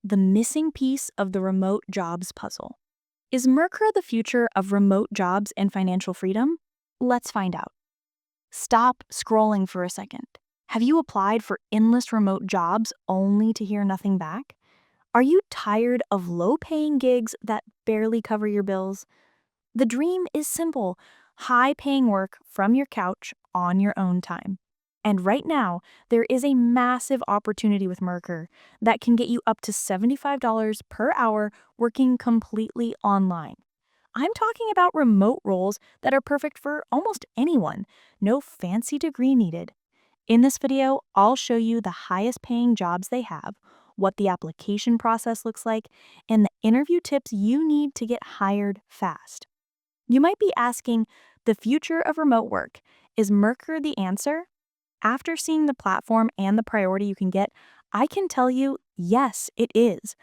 the missing piece of the remote jobs puzzle. Is Mercor the future of remote jobs and financial freedom? Let's find out. Stop scrolling for a second. Have you applied for endless remote jobs only to hear nothing back? Are you tired of low-paying gigs that barely cover your bills? The dream is simple: high-paying work from your couch on your own time. And right now, there is a massive opportunity with Mercor that can get you up to $75 per hour working completely online. I'm talking about remote roles that are perfect for almost anyone, no fancy degree needed. In this video, I'll show you the highest paying jobs they have, what the application process looks like, and the interview tips you need to get hired fast. You might be asking, the future of remote work, is Mercor the answer? After seeing the platform and the priority you can get, I can tell you, yes, it is.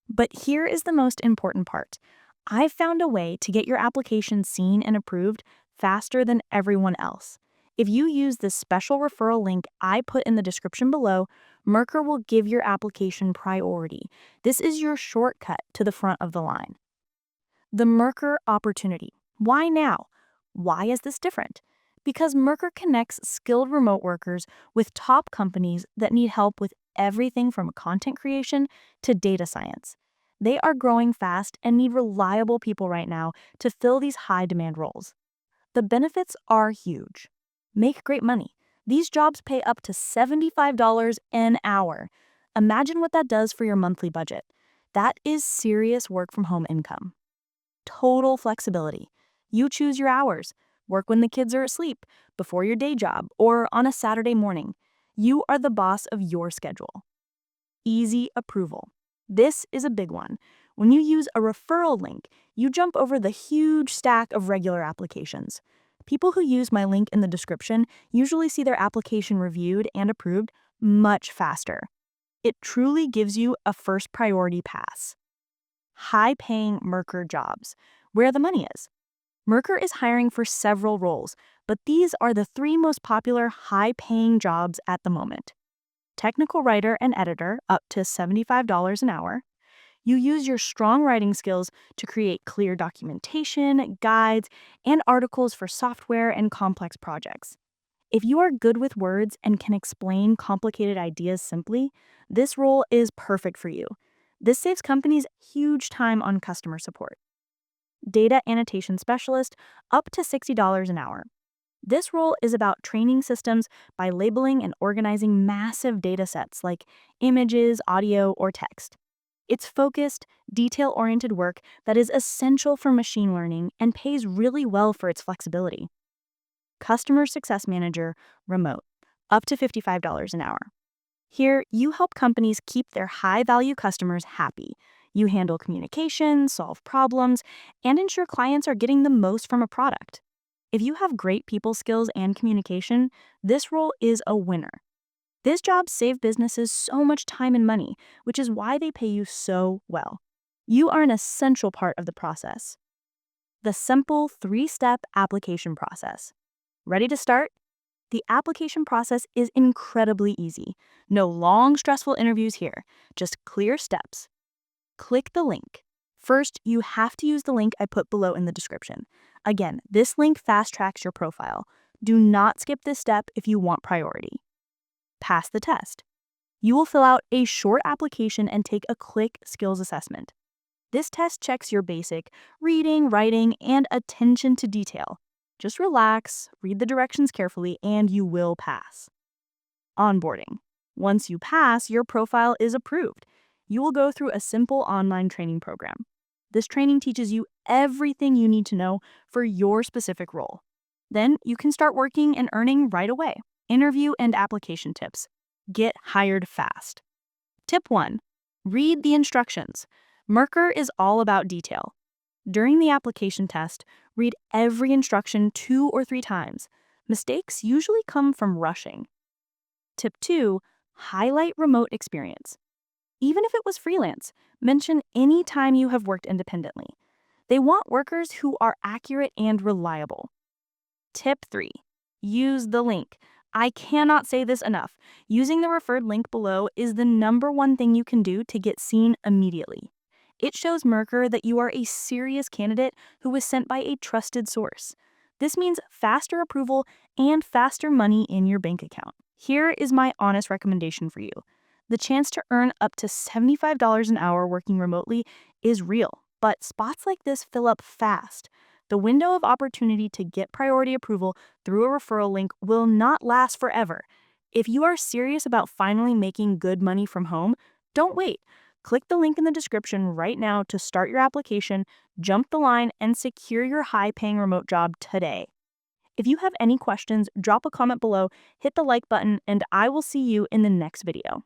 But here is the most important part. I've found a way to get your application seen and approved faster than everyone else. If you use this special referral link I put in the description below, Mercor will give your application priority. This is your shortcut to the front of the line. The Mercor opportunity. Why now? Why is this different? Because Mercor connects skilled remote workers with top companies that need help with everything from content creation to data science. They are growing fast and need reliable people right now to fill these high-demand roles. The benefits are huge. Make great money. These jobs pay up to $75 an hour. Imagine what that does for your monthly budget. That is serious work-from-home income. Total flexibility. You choose your hours. Work when the kids are asleep, before your day job, or on a Saturday morning. You are the boss of your schedule. Easy approval. This is a big one. When you use a referral link, you jump over the huge stack of regular applications. People who use my link in the description usually see their application reviewed and approved much faster. It truly gives you a first priority pass. High-paying Mercor jobs, where the money is. Mercor is hiring for several roles, but these are the three most popular high-paying jobs at the moment. Technical writer and editor, up to $75 an hour. You use your strong writing skills to create clear documentation, guides, and articles for software and complex projects. If you are good with words and can explain complicated ideas simply, this role is perfect for you. This saves companies huge time on customer support. Data annotation specialist, up to $60 an hour. This role is about training systems by labeling and organizing massive data sets like images, audio, or text. It's focused, detail-oriented work that is essential for machine learning and pays really well for its flexibility. Customer success manager, remote, up to $55 an hour. Here, you help companies keep their high-value customers happy. You handle communication, solve problems, and ensure clients are getting the most from a product. If you have great people skills and communication, this role is a winner. This job saves businesses so much time and money, which is why they pay you so well. You are an essential part of the process. The simple 3-step application process. Ready to start? The application process is incredibly easy. No long, stressful interviews here, just clear steps. Click the link. First, you have to use the link I put below in the description. Again, this link fast-tracks your profile. Do not skip this step if you want priority. Pass the test. You will fill out a short application and take a quick skills assessment. This test checks your basic reading, writing, and attention to detail. Just relax, read the directions carefully, and you will pass. Onboarding. Once you pass, your profile is approved. You will go through a simple online training program. This training teaches you everything you need to know for your specific role. Then you can start working and earning right away. Interview and application tips. Get hired fast. Tip 1. Read the instructions. Mercor is all about detail. During the application test, read every instruction 2 or 3 times. Mistakes usually come from rushing. Tip 2. Highlight remote experience. Even if it was freelance, mention any time you have worked independently. They want workers who are accurate and reliable. Tip 3. Use the link. I cannot say this enough. Using the referred link below is the #1 thing you can do to get seen immediately. It shows Mercor that you are a serious candidate who was sent by a trusted source. This means faster approval and faster money in your bank account. Here is my honest recommendation for you. The chance to earn up to $75 an hour working remotely is real, but spots like this fill up fast. The window of opportunity to get priority approval through a referral link will not last forever. If you are serious about finally making good money from home, don't wait. Click the link in the description right now to start your application, jump the line, and secure your high-paying remote job today. If you have any questions, drop a comment below, hit the like button, and I will see you in the next video.